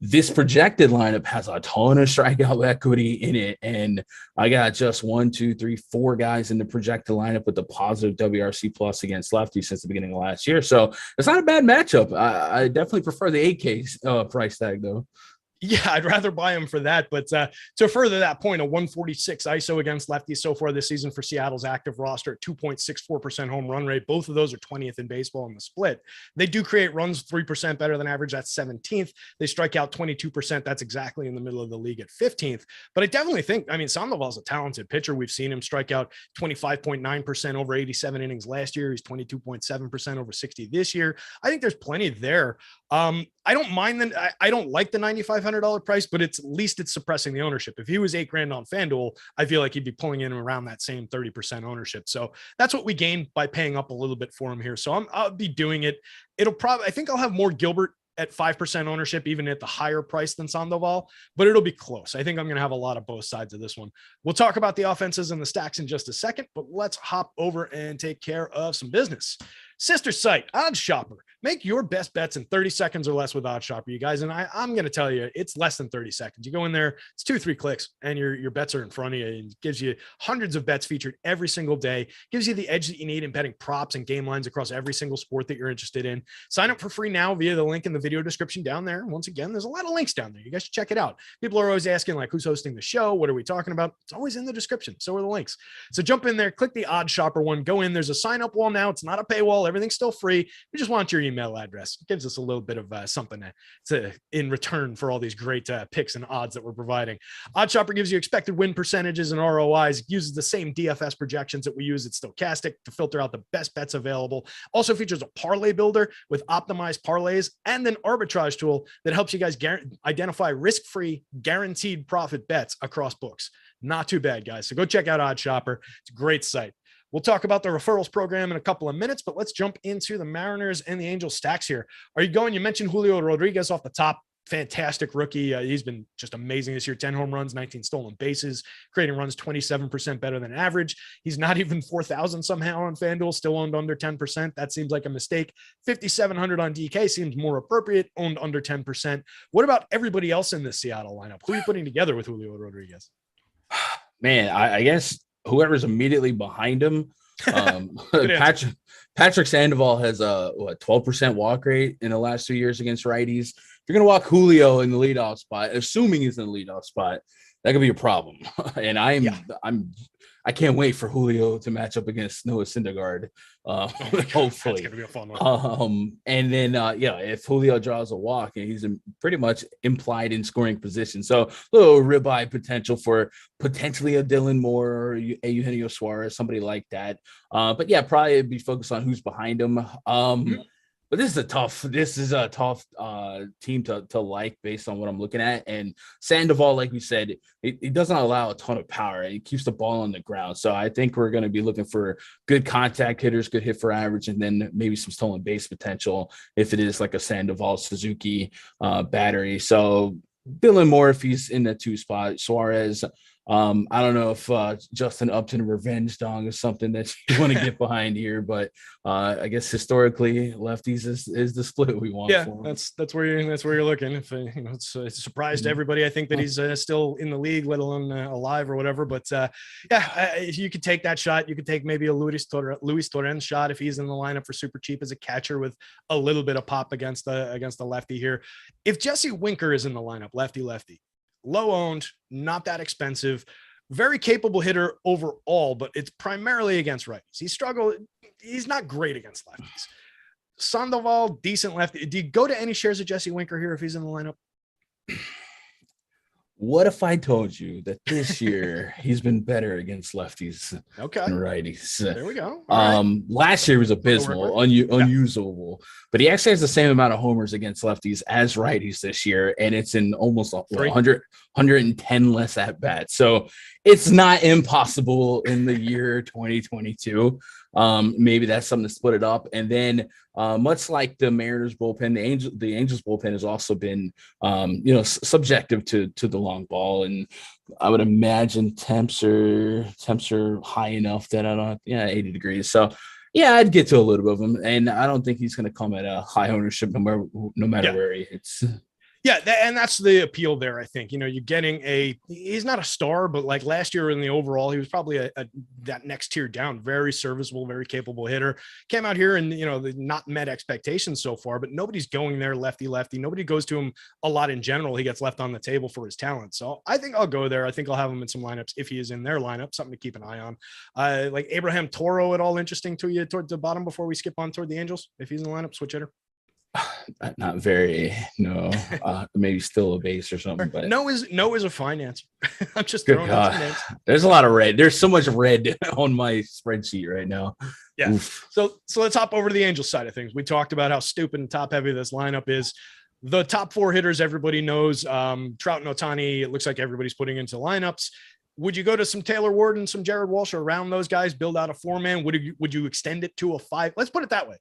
this projected lineup has a ton of strikeout equity in it, and I got just 1, 2, 3, 4 guys in the projected lineup with the positive WRC plus against lefties since the beginning of last year. So it's not a bad matchup. I definitely prefer the 8K price tag though. Yeah, I'd rather buy him for that. But to further that point, a 146 ISO against lefties so far this season for Seattle's active roster at 2.64% home run rate. Both of those are 20th in baseball in the split. They do create runs 3% better than average. That's 17th. They strike out 22%. That's exactly in the middle of the league at 15th. But I definitely think, Sandoval's a talented pitcher. We've seen him strike out 25.9% over 87 innings last year. He's 22.7% over 60 this year. I think there's plenty there. I don't mind that. I don't like the $9,500 price, but at least it's suppressing the ownership. If he was $8,000 on FanDuel, I feel like he'd be pulling in around that same 30% ownership. So that's what we gain by paying up a little bit for him here. So I'll be doing it. I think I'll have more Gilbert at 5% ownership, even at the higher price than Sandoval, but it'll be close. I think I'm going to have a lot of both sides of this one. We'll talk about the offenses and the stacks in just a second, but let's hop over and take care of some business. Sister site, Odds Shopper. Make your best bets in 30 seconds or less with Odds Shopper, you guys. And I'm going to tell you, it's less than 30 seconds. You go in there, it's 2-3 clicks, and your bets are in front of you. It gives you hundreds of bets featured every single day. Gives you the edge that you need in betting props and game lines across every single sport that you're interested in. Sign up for free now via the link in the video description down there. Once again, there's a lot of links down there. You guys should check it out. People are always asking, like, who's hosting the show? What are we talking about? It's always in the description. So are the links. So jump in there, click the Odds Shopper one, go in. There's a sign up wall now. It's not a paywall. Everything's still free. We just want your email address. It gives us a little bit of something to in return for all these great picks and odds that we're providing. Odd Shopper gives you expected win percentages and ROIs. It uses the same DFS projections that we use at Stokastic to filter out the best bets available. Also features a parlay builder with optimized parlays and an arbitrage tool that helps you guys identify risk-free, guaranteed profit bets across books. Not too bad, guys. So go check out Odd Shopper. It's a great site. We'll talk about the referrals program in a couple of minutes, but let's jump into the Mariners and the Angels stacks here. Are you going? You mentioned Julio Rodriguez off the top. Fantastic rookie. He's been just amazing this year. 10 home runs, 19 stolen bases, creating runs 27% better than average. He's not even 4,000 somehow on FanDuel, still owned under 10%. That seems like a mistake. 5,700 on DK seems more appropriate, owned under 10%. What about everybody else in this Seattle lineup? Who are you putting together with Julio Rodriguez? Man, I guess whoever's immediately behind him. Patrick Sandoval has a 12% walk rate in the last 2 years against righties. If you're gonna walk Julio in the leadoff spot, assuming he's in the leadoff spot, that could be a problem. And I can't wait for Julio to match up against Noah Syndergaard. Hopefully, that's gonna be a fun one. And then if Julio draws a walk, and he's pretty much implied in scoring position, so a little ribeye potential for potentially a Dylan Moore or a Eugenio Suarez, somebody like that. But yeah, probably be focused on who's behind him. But this is a tough team to like based on what I'm looking at. And Sandoval, like we said, it doesn't allow a ton of power. It keeps the ball on the ground. So I think we're going to be looking for good contact hitters, good hit for average, and then maybe some stolen base potential if it is like a Sandoval Suzuki battery. So Dylan Moore, if he's in the 2 spot, Suarez. I don't know if Justin Upton Revenge Dong is something that you want to get behind here, but I guess historically lefties is the split we want. Yeah, for that's where you're looking. If it's a surprise to everybody, I think that he's still in the league, let alone alive or whatever. But you could take that shot. You could take maybe a Luis Torrens shot if he's in the lineup for super cheap as a catcher with a little bit of pop against the lefty here. If Jesse Winker is in the lineup, lefty. Low owned, not that expensive, very capable hitter overall, but it's primarily against righties. He's not great against lefties. Sandoval, decent lefty. Do you go to any shares of Jesse Winker here if he's in the lineup? What if I told you that this year he's been better against lefties than righties? There we go. Last year was abysmal, unusable, but he actually has the same amount of homers against lefties as righties this year, and it's in almost 110 less at bats. So it's not impossible in the year 2022. Maybe that's something to split it up. And then much like the Mariners bullpen, the Angels bullpen has also been subjective to the long ball. And I would imagine temps are high enough that 80 degrees. So yeah, I'd get to a little bit of him. And I don't think he's going to come at a high ownership no matter where he hits. Yeah, and that's the appeal there, I think. You're getting he's not a star, but like last year in the overall, he was probably that next tier down, very serviceable, very capable hitter. Came out here and, not met expectations so far, but nobody's going there lefty. Nobody goes to him a lot in general. He gets left on the table for his talent. So I think I'll go there. I think I'll have him in some lineups if he is in their lineup, something to keep an eye on. Like Abraham Toro at all interesting to you toward the bottom before we skip on toward the Angels? If he's in the lineup, switch hitter. Not very, no. Maybe still a base or something. But no is a fine answer. I'm just throwing out some names. There's a lot of red. There's so much red on my spreadsheet right now. Yeah. Oof. So let's hop over to the Angels side of things. We talked about how stupid and top heavy this lineup is. The top 4 hitters everybody knows. Trout and Ohtani. It looks like everybody's putting into lineups. Would you go to some Taylor Ward and some Jared Walsh around those guys? Build out a 4-man. Would you extend it to a 5? Let's put it that way.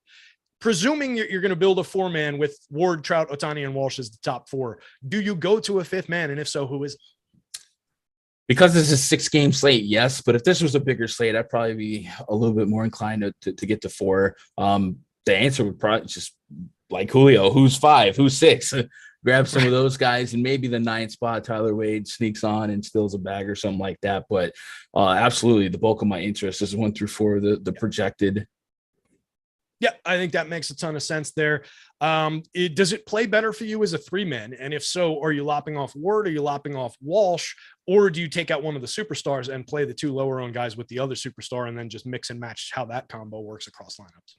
Presuming you're going to build a 4-man with Ward, Trout, Ohtani, and Walsh as the top 4, do you go to a 5th man? And if so, who is it? Because this is a 6-game slate, yes. But if this was a bigger slate, I'd probably be a little bit more inclined to get to 4. The answer would probably just like Julio, who's 5, who's 6. Grab some of those guys, and maybe the 9th spot, Tyler Wade sneaks on and steals a bag or something like that. But absolutely, the bulk of my interest is 1 through 4, the projected. Yeah, I think that makes a ton of sense there. Does it play better for you as a 3-man? And if so, are you lopping off Ward? Are you lopping off Walsh? Or do you take out one of the superstars and play the 2 lower-owned guys with the other superstar and then just mix and match how that combo works across lineups?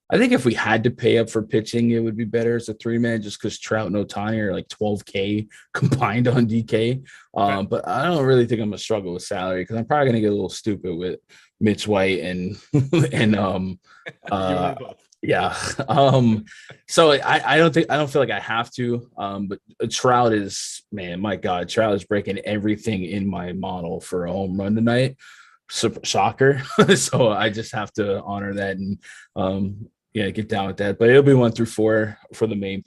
I think if we had to pay up for pitching, it would be better as a 3-man just because Trout and Ohtani are like $12K combined on DK. Okay. But I don't really think I'm going to struggle with salary because I'm probably going to get a little stupid with Mitch White and yeah. So I don't feel like I have to. But Trout is, man, my God, Trout is breaking everything in my model for a home run tonight. Shocker. So I just have to honor that and get down with that. But it'll be 1 through 4 for the main.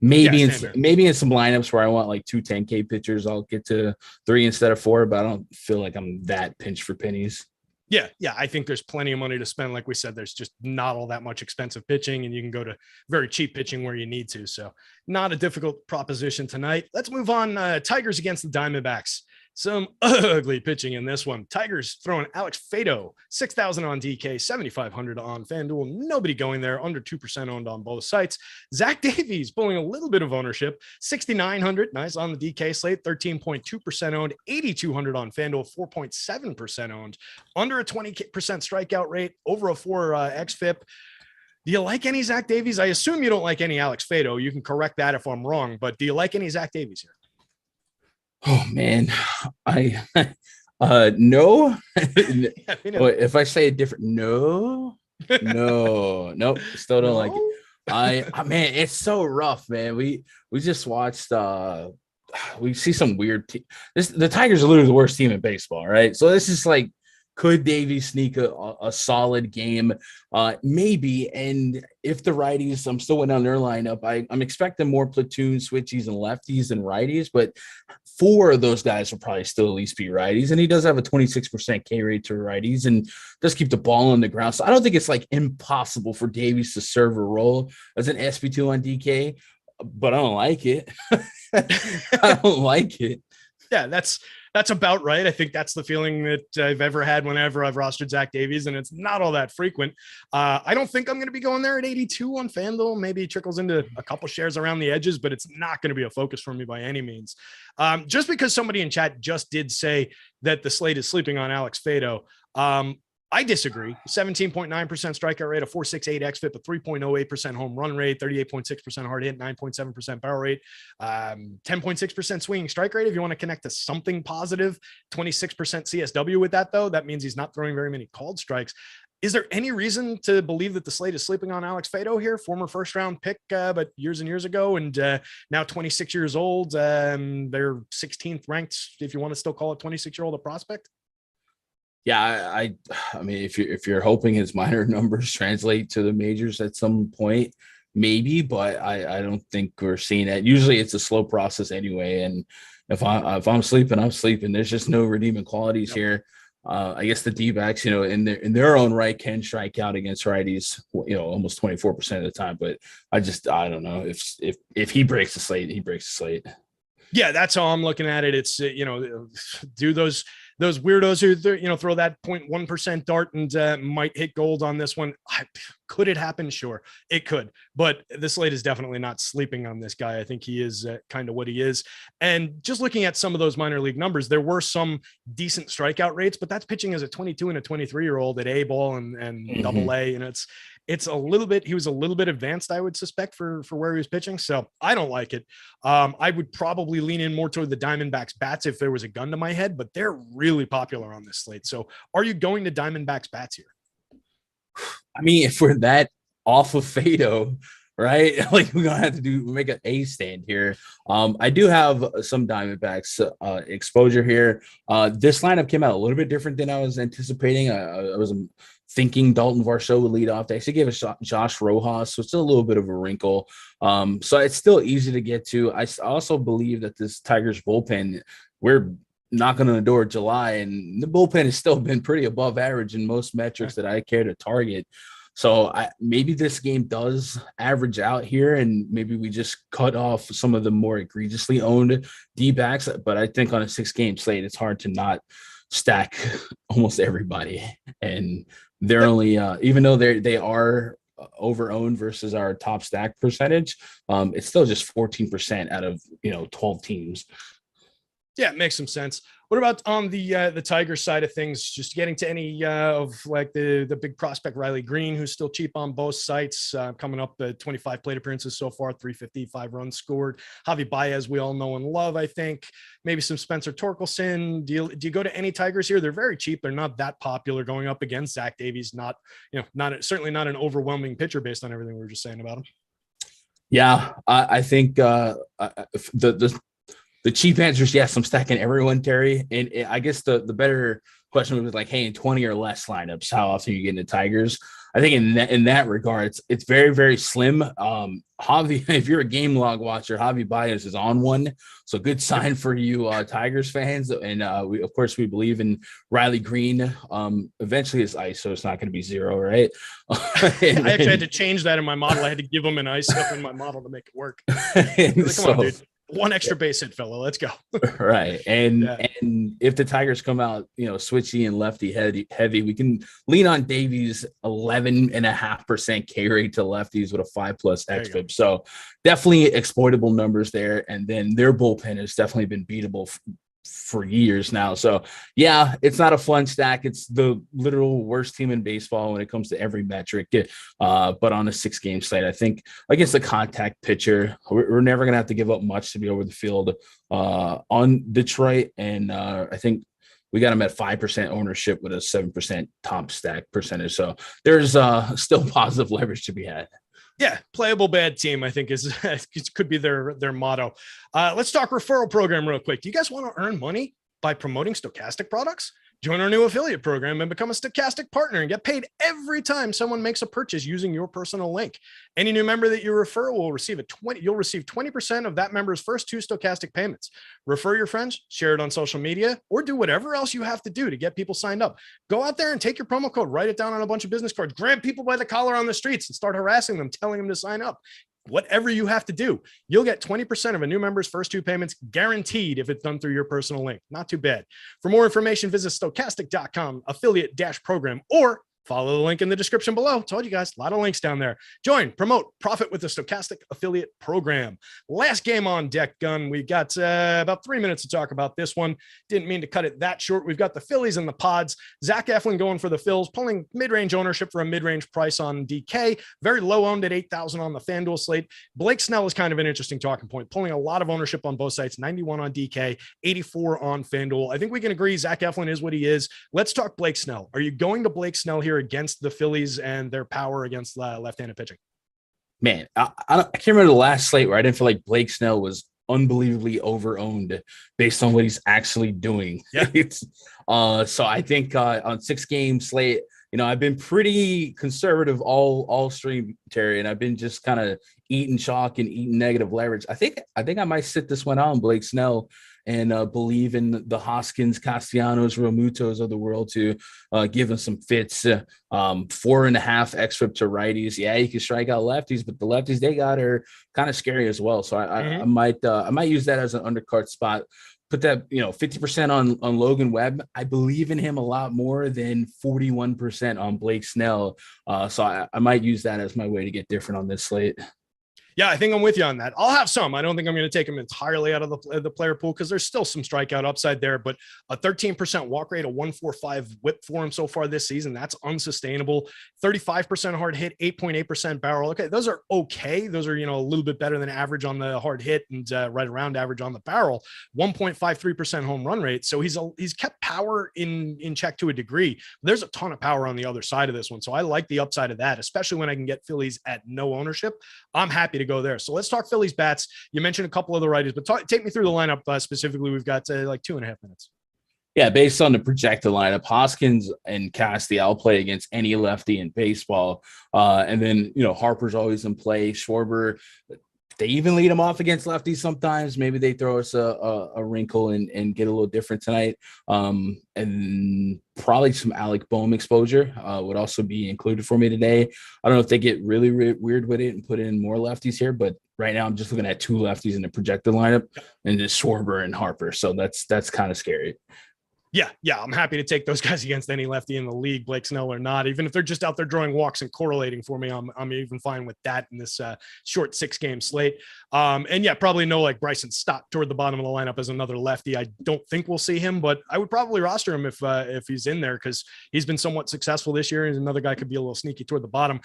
Maybe in some lineups where I want like 2 10K pitchers, I'll get to 3 instead of 4, but I don't feel like I'm that pinched for pennies. Yeah. I think there's plenty of money to spend. Like we said, there's just not all that much expensive pitching, and you can go to very cheap pitching where you need to. So not a difficult proposition tonight. Let's move on. Tigers against the Diamondbacks. Some ugly pitching in this one. Tigers throwing Alex Fado, 6,000 on DK, 7,500 on FanDuel. Nobody going there, under 2% owned on both sites. Zach Davies pulling a little bit of ownership, 6,900, nice on the DK slate, 13.2% owned, 8,200 on FanDuel, 4.7% owned, under a 20% strikeout rate, over a 4 xFIP. Do you like any Zach Davies? I assume you don't like any Alex Fado. You can correct that if I'm wrong, but do you like any Zach Davies here? Oh man, I no. But if I say a different no, nope, still don't like it. I man, it's so rough, man. We just watched we see some weird the Tigers are literally the worst team in baseball, right? So this is like, could Davies sneak a solid game? Maybe. And if the righties, I'm still waiting on their lineup. I'm expecting more platoon switchies and lefties than righties, but 4 of those guys will probably still at least be righties. And he does have a 26% K rate to righties and does keep the ball on the ground. So I don't think it's like impossible for Davies to serve a role as an SP2 on DK, but I don't like it. I don't like it. Yeah, that's about right. I think that's the feeling that I've ever had whenever I've rostered Zach Davies, and it's not all that frequent. I don't think I'm going to be going there at 82 on FanDuel. Maybe it trickles into a couple shares around the edges, but it's not going to be a focus for me by any means. Just because somebody in chat just did say that the slate is sleeping on Alex Fado. I disagree. 17.9% strikeout rate, a 4.68 xFIP, a 3.08% home run rate, 38.6% hard hit, 9.7% barrel rate, 10.6% swinging strike rate. If you want to connect to something positive, 26% CSW with that, though, that means he's not throwing very many called strikes. Is there any reason to believe that the slate is sleeping on Alex Fado here, former first-round pick, but years and years ago, and now 26 years old? They're 16th ranked, if you want to still call it 26-year-old a prospect. Yeah, I mean, if you're hoping his minor numbers translate to the majors at some point, maybe, but I don't think we're seeing that. Usually, it's a slow process anyway. And if I'm sleeping, I'm sleeping. There's just no redeeming qualities here. I guess the D-backs, in their own right, can strike out against righties, almost 24% of the time. But I don't know if he breaks the slate, he breaks the slate. Yeah, that's how I'm looking at it. It's do those weirdos who throw that 0.1% dart and might hit gold on this one. Could it happen? Sure, it could. But the slate is definitely not sleeping on this guy. I think he is kind of what he is. And just looking at some of those minor league numbers, there were some decent strikeout rates, but that's pitching as a 22 and a 23-year-old at A ball and double A. And it's a little bit, he was a little bit advanced, I would suspect, for where he was pitching. So I don't like it. I would probably lean in more toward the Diamondbacks bats if there was a gun to my head, but they're really popular on this slate. So are you going to Diamondbacks bats here? I mean, if we're that off of Fado, right? Like, we're going to have to make an A stand here. I do have some Diamondbacks exposure here. This lineup came out a little bit different than I was anticipating. I was thinking Dalton Varsho would lead off. They actually gave a Josh Rojas, so it's still a little bit of a wrinkle. So it's still easy to get to. I also believe that this Tigers bullpen, we're knocking on the door of July, and the bullpen has still been pretty above average in most metrics that I care to target. So maybe this game does average out here, and maybe we just cut off some of the more egregiously owned D-backs. But I think on a 6-game slate, it's hard to not stack almost everybody. And they're only, even though they are over-owned versus our top stack percentage, it's still just 14% out of 12 teams. Yeah, it makes some sense. What about on the Tigers side of things? Just getting to any of like the big prospect Riley Green, who's still cheap on both sites, coming up 25 plate appearances so far, 355 runs scored. Javi Baez, we all know and love, I think. Maybe some Spencer Torkelson. Do you go to any Tigers here? They're very cheap. They're not that popular going up against Zach Davies. Certainly not an overwhelming pitcher based on everything we were just saying about him. Yeah, I think the cheap answer is yes, I'm stacking everyone, Terry. And I guess the better question was like, hey, in 20 or less lineups, how often are you getting the Tigers? I think in that regard, it's very, very slim. Javi, if you're a game log watcher, Javi Baez is on one. So good sign for you Tigers fans. And we believe in Riley Green. Eventually it's ice, so it's not going to be 0, right? I actually had to change that in my model. I had to give him an ice up in my model to make it work. Come on, dude. One extra base hit, fella. Let's go. Right. And if the Tigers come out, switchy and lefty heavy, we can lean on Davies 11.5% K rate to lefties with a 5+ xFIP. So definitely exploitable numbers there. And then their bullpen has definitely been beatable for years now. So yeah, it's not a fun stack. It's the literal worst team in baseball when it comes to every metric. But on a 6-game slate, I think against the contact pitcher, we're never going to have to give up much to be over the field on Detroit. And I think we got him at 5% ownership with a 7% top stack percentage. So there's still positive leverage to be had. Yeah, playable bad team, I think could be their motto. Let's talk referral program real quick. Do you guys want to earn money by promoting Stokastic products? Join our new affiliate program and become a Stokastic partner and get paid every time someone makes a purchase using your personal link. Any new member that you refer will receive you'll receive 20% of that member's first 2 Stokastic payments. Refer your friends, share it on social media, or do whatever else you have to do to get people signed up. Go out there and take your promo code, write it down on a bunch of business cards, grab people by the collar on the streets and start harassing them, telling them to sign up. Whatever you have to do, you'll get 20% of a new member's first 2 payments guaranteed if it's done through your personal link. Not too bad. For more information, visit stokastic.com, affiliate-program, or follow the link in the description below. Told you guys, a lot of links down there. Join, promote, profit with the Stokastic affiliate program. Last game on deck, Gun. We got about 3 minutes to talk about this one. Didn't mean to cut it that short. We've got the Phillies and the Pods. Zach Eflin going for the Phils, pulling mid-range ownership for a mid-range price on DK. Very low owned at 8,000 on the FanDuel slate. Blake Snell is kind of an interesting talking point, pulling a lot of ownership on both sites, 91 on DK, 84 on FanDuel. I think we can agree Zach Eflin is what he is. Let's talk Blake Snell. Are you going to Blake Snell here against the Phillies and their power against left-handed pitching? Man, I can't remember the last slate where I didn't feel like Blake Snell was unbelievably over-owned based on what he's actually doing. Yeah. So I think on 6-game slate, I've been pretty conservative all stream, Terry, and I've been just kind of eating chalk and eating negative leverage. I think I might sit this one on Blake Snell and believe in the Hoskins, Castellanos, Realmutos of the world to give him some fits. 4.5 xFIP to righties. Yeah, you can strike out lefties, but the lefties they got are kind of scary as well. So I might use that as an undercard spot. Put that 50% on Logan Webb. I believe in him a lot more than 41% on Blake Snell. So I might use that as my way to get different on this slate. Yeah, I think I'm with you on that. I'll have some. I don't think I'm going to take him entirely out of the player pool because there's still some strikeout upside there, but a 13% walk rate, a 1.45 whip for him so far this season. That's unsustainable. 35% hard hit, 8.8% barrel. Okay. Those are okay. Those are, a little bit better than average on the hard hit and right around average on the barrel. 1.53% home run rate. So he's kept power in check to a degree. There's a ton of power on the other side of this one. So I like the upside of that, especially when I can get Phillies at no ownership. I'm happy to go there. So let's talk Phillies bats. You mentioned a couple of the righties, but take me through the lineup specifically. We've got like 2.5 minutes. Yeah, based on the projected lineup, Hoskins and Castiel play against any lefty in baseball. And then, Harper's always in play. Schwarber, they even lead him off against lefties sometimes. Maybe they throw us a wrinkle and get a little different tonight. And probably some Alec Boehm exposure would also be included for me today. I don't know if they get really weird with it and put in more lefties here, but right now I'm just looking at 2 lefties in the projected lineup and just Schwarber and Harper. So that's kind of scary. Yeah, I'm happy to take those guys against any lefty in the league, Blake Snell or not. Even if they're just out there drawing walks and correlating for me, I'm even fine with that in this short 6-game slate. And yeah, probably no like Bryson Stott toward the bottom of the lineup as another lefty. I don't think we'll see him, but I would probably roster him if he's in there because he's been somewhat successful this year. And another guy could be a little sneaky toward the bottom.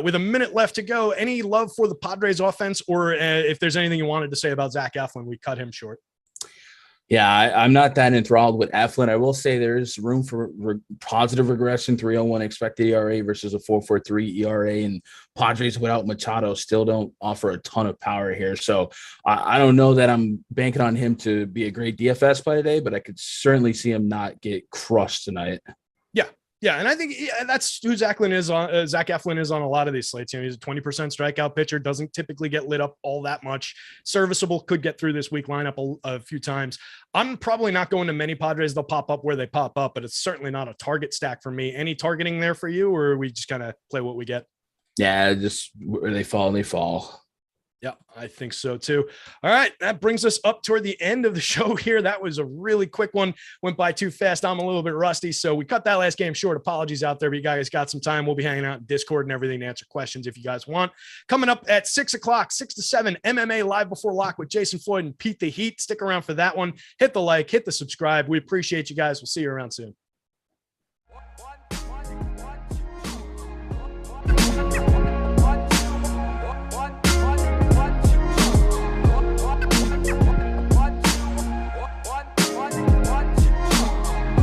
With a minute left to go, any love for the Padres offense, or if there's anything you wanted to say about Zach Eflin, we cut him short. Yeah, I'm not that enthralled with Eflin. I will say there's room for positive regression, 3.01 expected ERA versus a 4.43 ERA, and Padres without Machado still don't offer a ton of power here. So I don't know that I'm banking on him to be a great DFS play today, but I could certainly see him not get crushed tonight. Yeah, and I think that's who Zach Eflin is on a lot of these slates. He's a 20% strikeout pitcher, doesn't typically get lit up all that much. Serviceable, could get through this week lineup a few times. I'm probably not going to many Padres. They'll pop up where they pop up, but it's certainly not a target stack for me. Any targeting there for you, or we just kind of play what we get? Yeah, just where they fall, they fall. Yeah, I think so too. All right, that brings us up toward the end of the show here. That was a really quick one. Went by too fast. I'm a little bit rusty, so we cut that last game short. Apologies out there, but you guys got some time. We'll be hanging out in Discord and everything to answer questions if you guys want. Coming up at 6 o'clock, 6 to 7, MMA Live Before Lock with Jason Floyd and Pete the Heat. Stick around for that one. Hit the like, hit the subscribe. We appreciate you guys. We'll see you around soon.